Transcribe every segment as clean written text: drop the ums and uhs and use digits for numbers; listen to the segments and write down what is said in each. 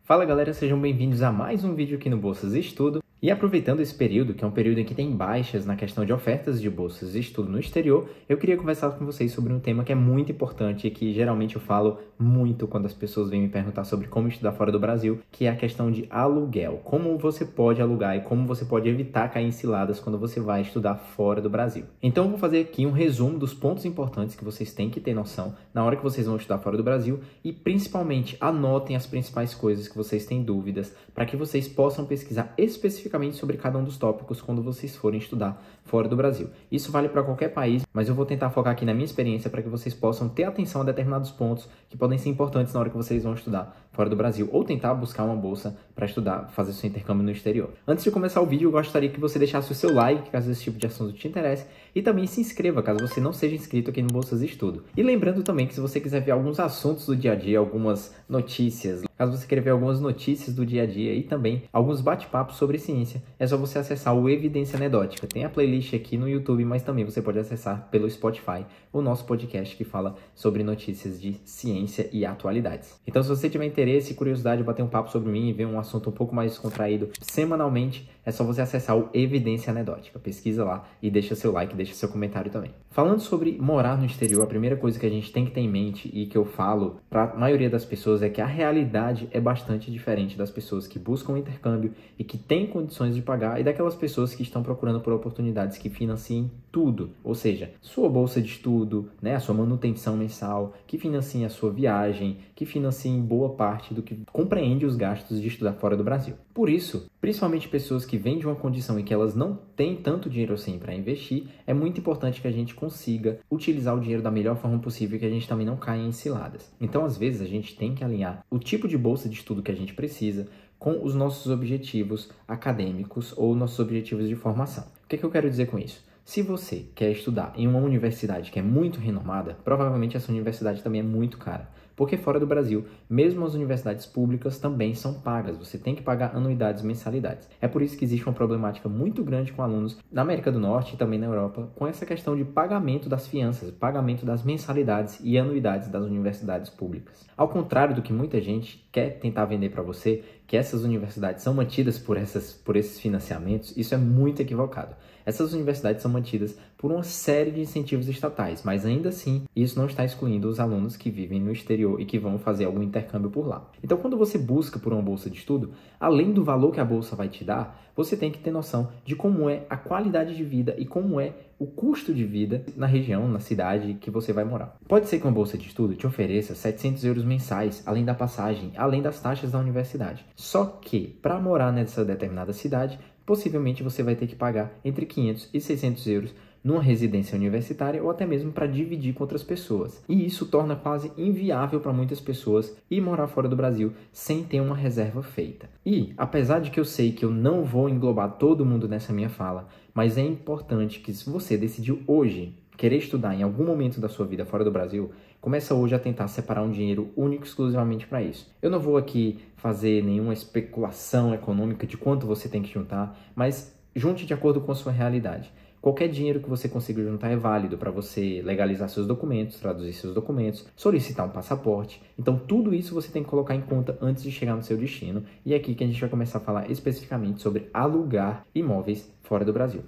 Fala galera, sejam bem-vindos a mais um vídeo aqui no Bolsas de Estudo. E aproveitando esse período, que é um período em que tem baixas na questão de ofertas de bolsas de estudo no exterior, eu queria conversar com vocês sobre um tema que é muito importante e que geralmente eu falo muito quando as pessoas vêm me perguntar sobre como estudar fora do Brasil, que é a questão de aluguel. Como você pode alugar e como você pode evitar cair em ciladas quando você vai estudar fora do Brasil. Então eu vou fazer aqui um resumo dos pontos importantes que vocês têm que ter noção na hora que vocês vão estudar fora do Brasil e principalmente anotem as principais coisas que vocês têm dúvidas para que vocês possam pesquisar especificamente sobre cada um dos tópicos quando vocês forem estudar fora do Brasil. Isso vale para qualquer país, mas eu vou tentar focar aqui na minha experiência para que vocês possam ter atenção a determinados pontos que podem ser importantes na hora que vocês vão estudar fora do Brasil ou tentar buscar uma bolsa para estudar, fazer seu intercâmbio no exterior. Antes de começar o vídeo, eu gostaria que você deixasse o seu like, caso esse tipo de assunto te interesse, e também se inscreva, caso você não seja inscrito aqui no Bolsas de Estudo. E lembrando também que se você quiser ver alguns assuntos do dia a dia, algumas notícias, caso você queira ver algumas notícias do dia a dia e também alguns bate-papos sobre ciência, é só você acessar o Evidência Anedótica. Tem a playlist aqui no YouTube, mas também você pode acessar pelo Spotify o nosso podcast que fala sobre notícias de ciência e atualidades. Então, se você tiver interesse e curiosidade de bater um papo sobre mim e ver um assunto um pouco mais descontraído semanalmente, é só você acessar o Evidência Anedótica. Pesquisa lá e deixa seu like, deixa seu comentário também. Falando sobre morar no exterior, a primeira coisa que a gente tem que ter em mente e que eu falo para a maioria das pessoas é que a realidade é bastante diferente das pessoas que buscam intercâmbio e que têm condições de pagar e daquelas pessoas que estão procurando por oportunidades que financiem tudo, ou seja, sua bolsa de estudo, né, a sua manutenção mensal, que financiem a sua viagem, que financiem boa parte do que compreende os gastos de estudar fora do Brasil. Por isso, principalmente pessoas que vêm de uma condição em que elas não têm tanto dinheiro assim para investir, é muito importante que a gente consiga utilizar o dinheiro da melhor forma possível e que a gente também não caia em ciladas. Então, às vezes, a gente tem que alinhar o tipo de bolsa de estudo que a gente precisa com os nossos objetivos acadêmicos ou nossos objetivos de formação. O que eu quero dizer com isso? Se você quer estudar em uma universidade que é muito renomada, provavelmente essa universidade também é muito cara. Porque fora do Brasil, mesmo as universidades públicas também são pagas. Você tem que pagar anuidades, mensalidades. É por isso que existe uma problemática muito grande com alunos na América do Norte e também na Europa com essa questão de pagamento das fianças, pagamento das mensalidades e anuidades das universidades públicas. Ao contrário do que muita gente quer tentar vender para você, que essas universidades são mantidas por esses financiamentos, isso é muito equivocado. Essas universidades são mantidas por uma série de incentivos estatais, mas ainda assim, isso não está excluindo os alunos que vivem no exterior e que vão fazer algum intercâmbio por lá. Então, quando você busca por uma bolsa de estudo, além do valor que a bolsa vai te dar, você tem que ter noção de como é a qualidade de vida e como é o custo de vida na região, na cidade que você vai morar. Pode ser que uma bolsa de estudo te ofereça 700 euros mensais, além da passagem, além das taxas da universidade. Só que, para morar nessa determinada cidade, possivelmente você vai ter que pagar entre 500 e 600 euros numa residência universitária ou até mesmo para dividir com outras pessoas. E isso torna quase inviável para muitas pessoas ir morar fora do Brasil sem ter uma reserva feita. E, apesar de que eu sei que eu não vou englobar todo mundo nessa minha fala, mas é importante que se você decidiu hoje querer estudar em algum momento da sua vida fora do Brasil, começa hoje a tentar separar um dinheiro único exclusivamente para isso. Eu não vou aqui fazer nenhuma especulação econômica de quanto você tem que juntar, mas junte de acordo com a sua realidade. Qualquer dinheiro que você consiga juntar é válido para você legalizar seus documentos, traduzir seus documentos, solicitar um passaporte. Então, tudo isso você tem que colocar em conta antes de chegar no seu destino. E é aqui que a gente vai começar a falar especificamente sobre alugar imóveis fora do Brasil.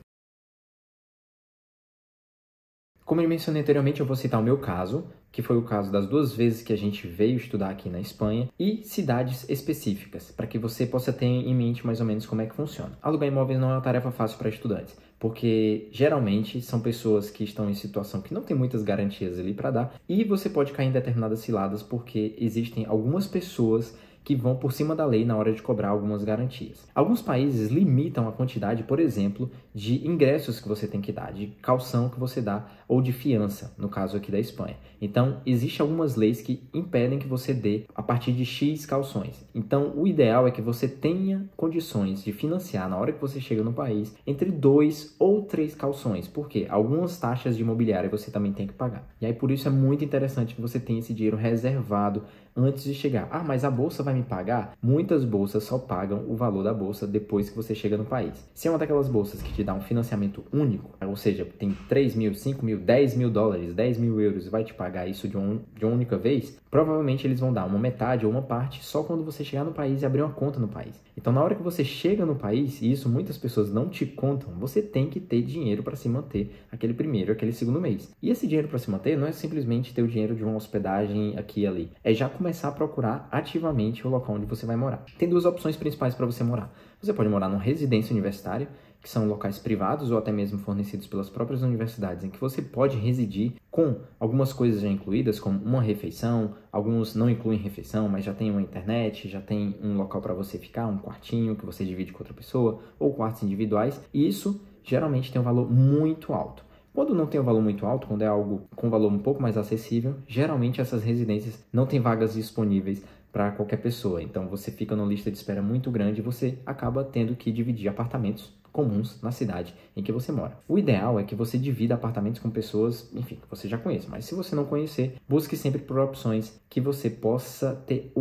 Como eu mencionei anteriormente, eu vou citar o meu caso, que foi o caso das 2 vezes que a gente veio estudar aqui na Espanha, e cidades específicas, para que você possa ter em mente mais ou menos como é que funciona. Alugar imóveis não é uma tarefa fácil para estudantes, porque geralmente são pessoas que estão em situação que não tem muitas garantias ali para dar, e você pode cair em determinadas ciladas porque existem algumas pessoas que vão por cima da lei na hora de cobrar algumas garantias. Alguns países limitam a quantidade, por exemplo, de ingressos que você tem que dar, de caução que você dá ou de fiança, no caso aqui da Espanha. Então, existem algumas leis que impedem que você dê a partir de X cauções. Então, o ideal é que você tenha condições de financiar na hora que você chega no país entre 2 ou 3 cauções, porque algumas taxas de imobiliária você também tem que pagar. E aí, por isso é muito interessante que você tenha esse dinheiro reservado antes de chegar. Ah, mas a bolsa vai me pagar? Muitas bolsas só pagam o valor da bolsa depois que você chega no país. Se é uma daquelas bolsas que te dá um financiamento único, ou seja, tem 3 mil, 5 mil, 10 mil dólares, 10 mil euros e vai te pagar isso de uma única vez, provavelmente eles vão dar uma metade ou uma parte só quando você chegar no país e abrir uma conta no país. Então, na hora que você chega no país, e isso muitas pessoas não te contam, você tem que ter dinheiro para se manter aquele primeiro, aquele segundo mês. E esse dinheiro para se manter não é simplesmente ter o dinheiro de uma hospedagem aqui e ali. É já começar a procurar ativamente o local onde você vai morar. Tem duas opções principais para você morar. Você pode morar numa residência universitária, que são locais privados ou até mesmo fornecidos pelas próprias universidades, em que você pode residir com algumas coisas já incluídas, como uma refeição. Alguns não incluem refeição, mas já tem uma internet, já tem um local para você ficar, um quartinho que você divide com outra pessoa, ou quartos individuais, e isso geralmente tem um valor muito alto. Quando não tem um valor muito alto, quando é algo com um valor um pouco mais acessível, geralmente essas residências não têm vagas disponíveis para qualquer pessoa. Então você fica numa lista de espera muito grande e você acaba tendo que dividir apartamentos comuns na cidade em que você mora. O ideal é que você divida apartamentos com pessoas, enfim, que você já conhece, mas se você não conhecer, busque sempre por opções que você possa ter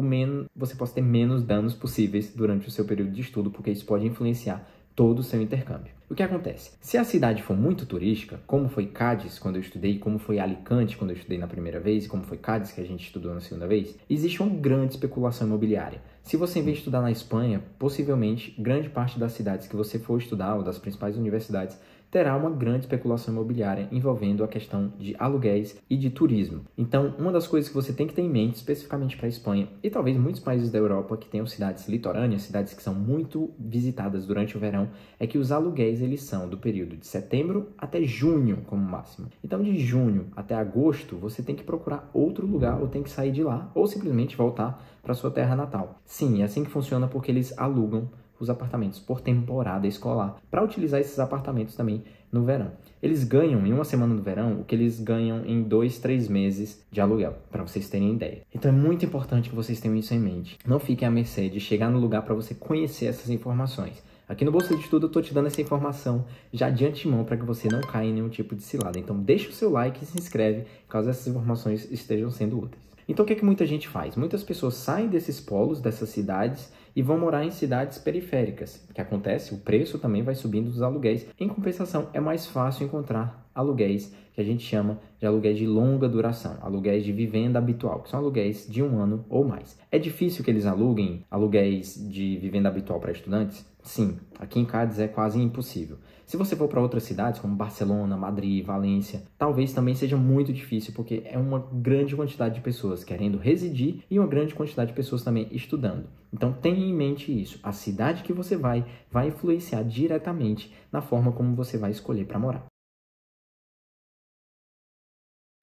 menos danos possíveis durante o seu período de estudo, porque isso pode influenciar todo o seu intercâmbio. O que acontece? Se a cidade for muito turística, como foi Cádiz quando eu estudei, como foi Alicante quando eu estudei na primeira vez, como foi Cádiz que a gente estudou na segunda vez, existe uma grande especulação imobiliária. Se você vem estudar na Espanha, possivelmente grande parte das cidades que você for estudar, ou das principais universidades, terá uma grande especulação imobiliária envolvendo a questão de aluguéis e de turismo. Então, uma das coisas que você tem que ter em mente, especificamente para a Espanha, e talvez muitos países da Europa que tenham cidades litorâneas, cidades que são muito visitadas durante o verão, é que os aluguéis eles são do período de setembro até junho, como máximo. Então, de junho até agosto, você tem que procurar outro lugar ou tem que sair de lá, ou simplesmente voltar para sua terra natal. Sim, é assim que funciona porque eles alugam os apartamentos por temporada escolar, para utilizar esses apartamentos também no verão. Eles ganham em uma semana do verão o que eles ganham em 2, 3 meses de aluguel, para vocês terem ideia. Então é muito importante que vocês tenham isso em mente. Não fiquem à mercê de chegar no lugar para você conhecer essas informações. Aqui no Bolsa de Estudo eu estou te dando essa informação já de antemão para que você não caia em nenhum tipo de cilada. Então deixa o seu like e se inscreve caso essas informações estejam sendo úteis. Então o que é que muita gente faz? Muitas pessoas saem desses polos, dessas cidades, e vão morar em cidades periféricas. O que acontece? O preço também vai subindo dos aluguéis. Em compensação, é mais fácil encontrar aluguéis que a gente chama de aluguéis de longa duração, aluguéis de vivenda habitual, que são aluguéis de 1 ano ou mais. É difícil que eles aluguem aluguéis de vivenda habitual para estudantes? Sim, aqui em Cádiz é quase impossível. Se você for para outras cidades, como Barcelona, Madrid, Valência, talvez também seja muito difícil, porque é uma grande quantidade de pessoas querendo residir e uma grande quantidade de pessoas também estudando. Então tenha em mente isso. A cidade que você vai influenciar diretamente na forma como você vai escolher para morar.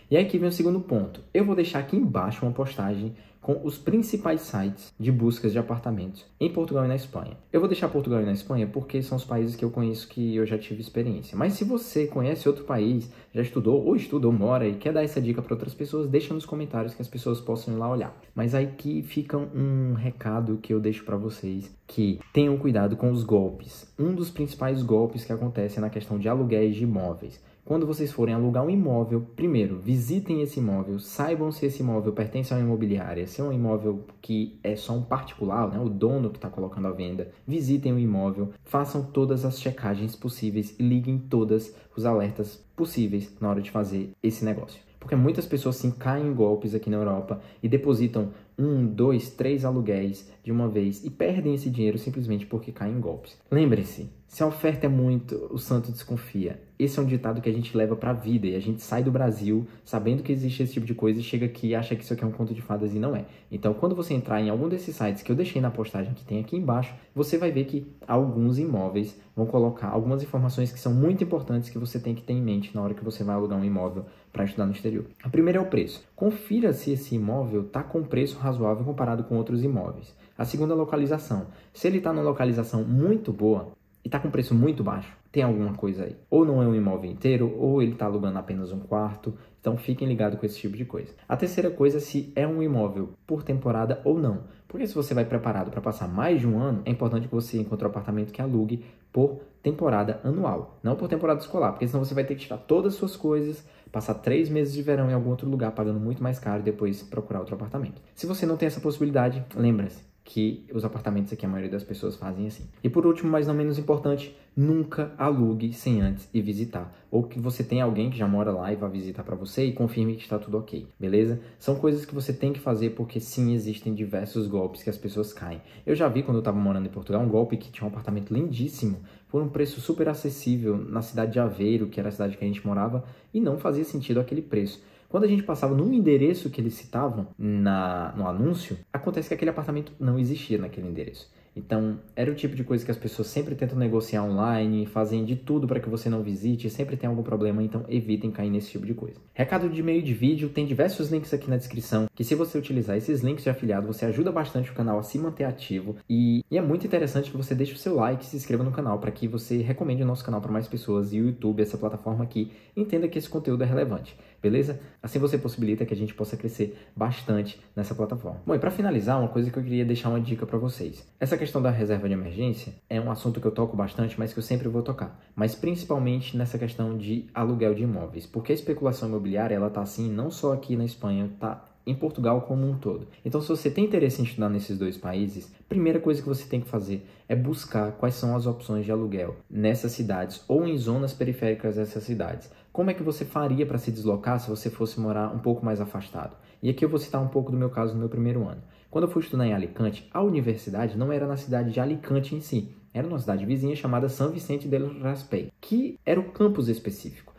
E aí aqui vem o segundo ponto. Eu vou deixar aqui embaixo uma postagem com os principais sites de buscas de apartamentos em Portugal e na Espanha. Eu vou deixar Portugal e na Espanha porque são os países que eu conheço que eu já tive experiência. Mas se você conhece outro país, já estudou ou estuda ou mora e quer dar essa dica para outras pessoas, deixa nos comentários que as pessoas possam ir lá olhar. Mas aqui fica um recado que eu deixo para vocês, que tenham cuidado com os golpes. Um dos principais golpes que acontece é na questão de aluguéis de imóveis. Quando vocês forem alugar um imóvel, primeiro, visitem esse imóvel, saibam se esse imóvel pertence a uma imobiliária, se é um imóvel que é só um particular, né, o dono que está colocando à venda. Visitem o imóvel, façam todas as checagens possíveis e liguem todos os alertas possíveis na hora de fazer esse negócio. Porque muitas pessoas sim caem em golpes aqui na Europa e depositam 1, 2, 3 aluguéis de uma vez e perdem esse dinheiro simplesmente porque caem em golpes. Lembre-se, se a oferta é muito, o santo desconfia. Esse é um ditado que a gente leva para a vida e a gente sai do Brasil sabendo que existe esse tipo de coisa e chega aqui e acha que isso aqui é um conto de fadas e não é. Então, quando você entrar em algum desses sites que eu deixei na postagem que tem aqui embaixo, você vai ver que alguns imóveis vão colocar algumas informações que são muito importantes que você tem que ter em mente na hora que você vai alugar um imóvel para estudar no exterior. A primeira é o preço. Confira se esse imóvel está com preço razoável comparado com outros imóveis. A segunda é a localização. Se ele está numa localização muito boa e está com preço muito baixo, tem alguma coisa aí. Ou não é um imóvel inteiro, ou ele está alugando apenas um quarto. Então fiquem ligados com esse tipo de coisa. A terceira coisa é se é um imóvel por temporada ou não. Porque se você vai preparado para passar mais de um ano, é importante que você encontre um apartamento que alugue por temporada anual, não por temporada escolar, porque senão você vai ter que tirar todas as suas coisas, passar 3 meses de verão em algum outro lugar pagando muito mais caro e depois procurar outro apartamento. Se você não tem essa possibilidade, lembra-se que os apartamentos aqui, a maioria das pessoas fazem assim. E por último, mas não menos importante, nunca alugue sem antes ir visitar. Ou que você tenha alguém que já mora lá e vá visitar para você e confirme que está tudo ok, beleza? São coisas que você tem que fazer porque sim, existem diversos golpes que as pessoas caem. Eu já vi quando eu estava morando em Portugal um golpe que tinha um apartamento lindíssimo por um preço super acessível na cidade de Aveiro, que era a cidade que a gente morava, e não fazia sentido aquele preço. Quando a gente passava no endereço que eles citavam no anúncio, acontece que aquele apartamento não existia naquele endereço. Então, era o tipo de coisa que as pessoas sempre tentam negociar online, fazem de tudo para que você não visite, sempre tem algum problema, então evitem cair nesse tipo de coisa. Recado de meio de vídeo, tem diversos links aqui na descrição, que se você utilizar esses links de afiliado, você ajuda bastante o canal a se manter ativo e é muito interessante que você deixe o seu like e se inscreva no canal para que você recomende o nosso canal para mais pessoas e o YouTube, essa plataforma aqui, entenda que esse conteúdo é relevante, beleza? Assim você possibilita que a gente possa crescer bastante nessa plataforma. Bom, e para finalizar, uma coisa que eu queria deixar uma dica para vocês. Essa questão da reserva de emergência é um assunto que eu toco bastante, mas que eu sempre vou tocar. Mas principalmente nessa questão de aluguel de imóveis. Porque a especulação imobiliária, ela tá assim não só aqui na Espanha, tá em Portugal como um todo. Então, se você tem interesse em estudar nesses dois países, a primeira coisa que você tem que fazer é buscar quais são as opções de aluguel nessas cidades ou em zonas periféricas dessas cidades. Como é que você faria para se deslocar se você fosse morar um pouco mais afastado? E aqui eu vou citar um pouco do meu caso no meu primeiro ano. Quando eu fui estudar em Alicante, a universidade não era na cidade de Alicante em si, era numa cidade vizinha chamada São Vicente del Raspeig, que era o campus específico.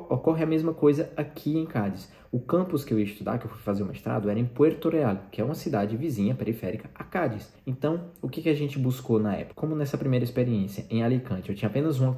Ocorre a mesma coisa aqui em Cádiz. O campus que eu ia estudar, que eu fui fazer o mestrado, era em Puerto Real, que é uma cidade vizinha, periférica, a Cádiz. Então, o que a gente buscou na época? Como nessa primeira experiência em Alicante, eu tinha apenas uma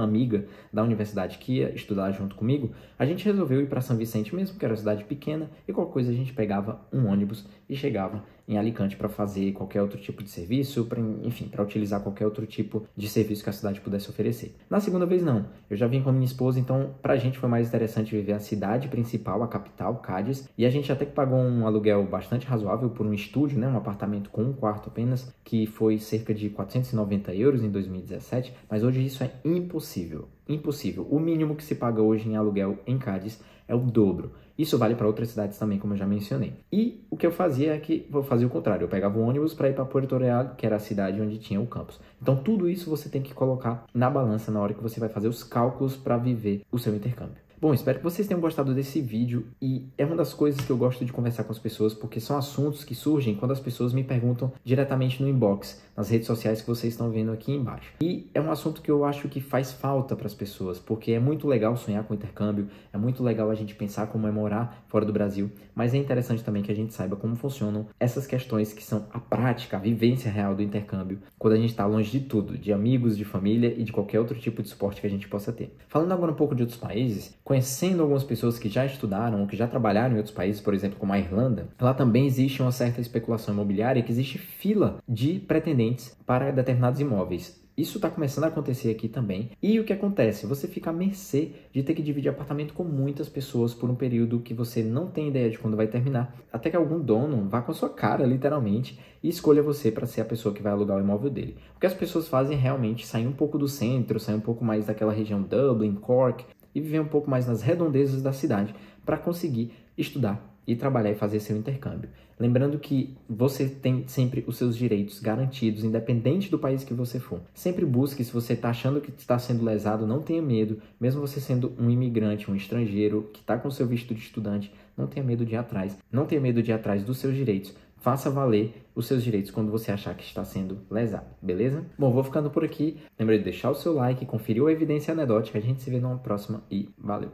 amiga da universidade que ia estudar junto comigo, a gente resolveu ir para São Vicente mesmo, que era uma cidade pequena, e qualquer coisa a gente pegava um ônibus e chegava em Alicante para fazer qualquer outro tipo de serviço, para utilizar qualquer outro tipo de serviço que a cidade pudesse oferecer. Na segunda vez não, eu já vim com a minha esposa, então pra gente foi mais interessante viver a cidade principal, a capital, Cádiz, e a gente até que pagou um aluguel bastante razoável por um estúdio, né, um apartamento com um quarto apenas, que foi cerca de 490 euros em 2017, mas hoje isso é impossível. Impossível. O mínimo que se paga hoje em aluguel em Cádiz é o dobro. Isso vale para outras cidades também, como eu já mencionei. E o que eu fazia é que eu fazia o contrário. Eu pegava o ônibus para ir para Puerto Real, que era a cidade onde tinha o campus. Então, tudo isso você tem que colocar na balança na hora que você vai fazer os cálculos para viver o seu intercâmbio. Bom, espero que vocês tenham gostado desse vídeo e é uma das coisas que eu gosto de conversar com as pessoas porque são assuntos que surgem quando as pessoas me perguntam diretamente no inbox, nas redes sociais que vocês estão vendo aqui embaixo. E é um assunto que eu acho que faz falta para as pessoas, porque é muito legal sonhar com intercâmbio, é muito legal a gente pensar como é morar fora do Brasil, mas é interessante também que a gente saiba como funcionam essas questões que são a prática, a vivência real do intercâmbio, quando a gente está longe de tudo, de amigos, de família e de qualquer outro tipo de suporte que a gente possa ter. Falando agora um pouco de outros países, conhecendo algumas pessoas que já estudaram ou que já trabalharam em outros países, por exemplo, como a Irlanda, lá também existe uma certa especulação imobiliária, que existe fila de pretendentes para determinados imóveis. Isso está começando a acontecer aqui também. E o que acontece? Você fica à mercê de ter que dividir apartamento com muitas pessoas por um período que você não tem ideia de quando vai terminar. Até que algum dono vá com a sua cara, literalmente, e escolha você para ser a pessoa que vai alugar o imóvel dele. O que as pessoas fazem é realmente sair um pouco do centro, sair um pouco mais daquela região Dublin, Cork, e viver um pouco mais nas redondezas da cidade para conseguir estudar e trabalhar e fazer seu intercâmbio. Lembrando que você tem sempre os seus direitos garantidos, independente do país que você for. Sempre busque, se você está achando que está sendo lesado, não tenha medo, mesmo você sendo um imigrante, um estrangeiro que está com seu visto de estudante, não tenha medo de ir atrás. Não tenha medo de ir atrás dos seus direitos. Faça valer os seus direitos quando você achar que está sendo lesado, beleza? Bom, vou ficando por aqui. Lembra de deixar o seu like, conferir a evidência anedótica. A gente se vê numa próxima e valeu!